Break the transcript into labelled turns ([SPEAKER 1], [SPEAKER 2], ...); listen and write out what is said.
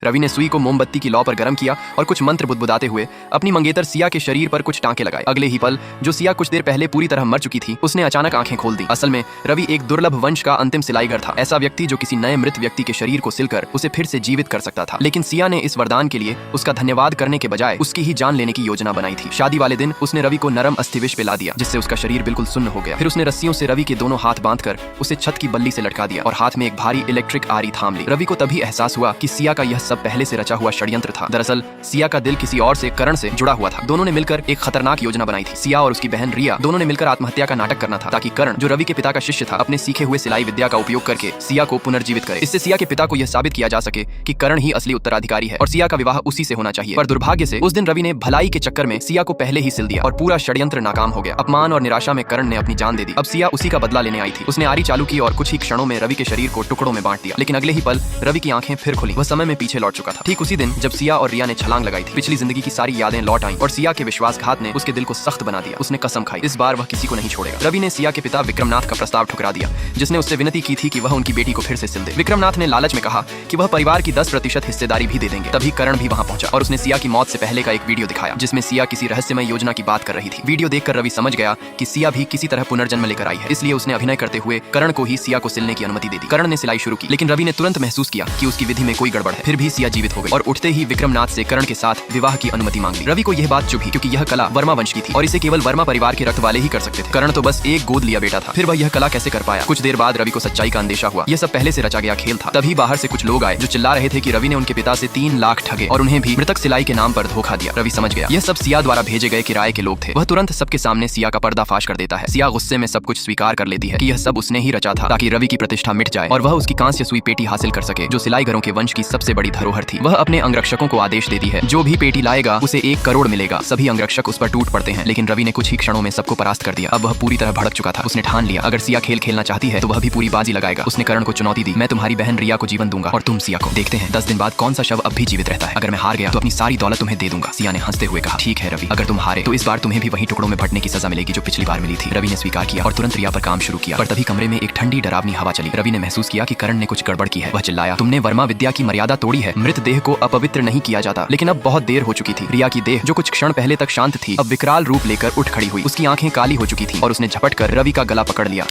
[SPEAKER 1] रवि ने सुई को मोमबत्ती की लौ पर गर्म किया और कुछ मंत्र बुदबुदाते हुए अपनी मंगेतर सिया के शरीर पर कुछ टांके लगाए। अगले ही पल जो सिया कुछ देर पहले पूरी तरह मर चुकी थी, उसने अचानक आंखें खोल दी। असल में रवि एक दुर्लभ वंश का अंतिम सिलाईगर था, ऐसा व्यक्ति जो किसी नए मृत व्यक्ति के शरीर को सिलकर उसे फिर से जीवित कर सकता था। लेकिन सिया ने इस वरदान के लिए उसका धन्यवाद करने के बजाय उसकी ही जान लेने की योजना बनाई थी। शादी वाले दिन उसने रवि को नरम अस्थिविश पिला दिया, जिससे उसका शरीर बिल्कुल सुन्न हो गया। फिर उसने रस्सियों से रवि के दोनों हाथ बांधकर उसे छत की बल्ली से लटका दिया और हाथ में एक भारी इलेक्ट्रिक आरी थाम ली। रवि को तभी एहसास हुआ कि सिया का यह सब पहले से रचा हुआ षड्यंत्र था। दरअसल सिया का दिल किसी और से, करण से जुड़ा हुआ था। दोनों ने मिलकर एक खतरनाक योजना बनाई थी। सिया और उसकी बहन रिया दोनों ने मिलकर आत्महत्या का नाटक करना था, ताकि करण, जो रवि के पिता का शिष्य था, अपने सीखे हुए सिलाई विद्या का उपयोग करके सिया को पुनर्जीवित करे। इससे सिया के पिता को यह साबित किया जा सके कि करण ही असली उत्तराधिकारी है और सिया का विवाह उसी से होना चाहिए। पर दुर्भाग्य से उस दिन रवि ने भलाई के चक्कर में सिया को पहले ही सिल दिया और पूरा षड्यंत्र नाकाम हो गया। अपमान और निराशा में करण ने अपनी जान दे दी। अब सिया उसी का बदला लेने आई थी। उसने आरी चालू की और कुछ ही क्षणों में रवि के शरीर को टुकड़ों में बांट दिया। लेकिन अगले ही पल रवि की आंखें फिर खुली। वह समय में पीछे लौट चुका था। ठीक उसी दिन जब सिया और रिया ने छलांग लगाई थी, पिछली जिंदगी की सारी यादें लौट आईं और सिया के विश्वासघात ने उसके दिल को सख्त बना दिया। उसने कसम खाई, इस बार वह किसी को नहीं छोड़ेगा। रवि ने सिया के पिता विक्रमनाथ का प्रस्ताव ठुकरा दिया, जिसने उससे विनती की थी कि वह उनकी बेटी को फिर से सिल दे। विक्रमनाथ ने लालच में कहा कि वह परिवार की 10% हिस्सेदारी भी दे देंगे। तभी करण भी वहां पहुंचा और उसने सिया की मौत से पहले का एक वीडियो दिखाया, जिसमें सिया किसी रहस्यमय योजना की बात कर रही थी। वीडियो देखकर रवि समझ गया कि सिया भी किसी तरह पुनर्जन्म लेकर आई है, इसलिए उसने अभिनय करते हुए करण को ही सिया को सिलने की अनुमति दे दी। करण ने सिलाई शुरू की, लेकिन रवि ने तुरंत महसूस किया कि उसकी विधि में कोई गड़बड़ है। फिर भी सिया जीवित हो गई और उठते ही विक्रमनाथ से करण के साथ विवाह की अनुमति मांग ली। रवि को यह बात चुभी, क्योंकि यह कला वर्मा वंश की थी और इसे केवल वर्मा परिवार के रक्त वाले ही कर सकते थे। करण तो बस एक गोद लिया बेटा था, फिर वह यह कला कैसे कर पाया? कुछ देर बाद रवि को सच्चाई का अंदेशा हुआ। यह सब पहले से रचा गया खेल था। तभी बाहर से कुछ लोग आए जो चिल्ला रहे थे कि रवि ने उनके पिता से 3 लाख ठगे और उन्हें भी मृतक सिलाई के नाम पर धोखा दिया। रवि समझ गया, यह सब सिया द्वारा भेजे गए किराए के लोग थे। वह तुरंत सबके सामने सिया का पर्दाफाश कर देता है। सिया गुस्से में सब कुछ स्वीकार कर लेती है कि यह सब उसने ही रचा था, ताकि रवि की प्रतिष्ठा मिट जाए और वह उसकी कांस्य सुई पेटी हासिल कर सके, जो सिलाईगरों के वंश की सबसे बड़ी धरोहर थी। वह अपने अंगरक्षकों को आदेश देती है, जो भी पेटी लाएगा उसे 1 करोड़ मिलेगा। सभी अंगरक्षक उस पर टूट पड़ते हैं, लेकिन रवि ने कुछ ही क्षणों में सबको परास्त कर दिया। अब वह पूरी तरह भड़क चुका था। उसने ठान लिया, अगर सिया खेल खेलना चाहती है तो वह भी पूरी बाजी लगाएगा। उसने करण को चुनौती दी, मैं तुम्हारी बहन रिया को जीवन दूंगा और तुम सिया को। देखते हैं 10 दिन बाद कौन सा शव अब भी जीवित रहता है। अगर मैं हार गया तो अपनी सारी दौलत तुम्हें दे दूंगा। सिया ने हंसते हुए कहा, ठीक है रवि, अगर तुम हारे तो इस बार तुम्हें भी वही टुकड़ों में बंटने की सजा मिलेगी जो पिछली बार मिली थी। रवि ने स्वीकार किया और तुरंत रिया पर काम शुरू किया। पर तभी कमरे में एक ठंडी डरावनी हवा चली। रवि ने महसूस किया कि करण ने कुछ गड़बड़ की है। वह चिल्लाया, तुमने वर्मा विद्या की मर्यादा तोड़ी है। मृत देह को अपवित्र नहीं किया जाता। लेकिन अब बहुत देर हो चुकी थी। रिया की देह, जो कुछ क्षण पहले तक शांत थी, अब विकराल रूप लेकर उठ खड़ी हुई। उसकी आंखें काली हो चुकी थी और उसने झपट कर रवि का गला पकड़ लिया।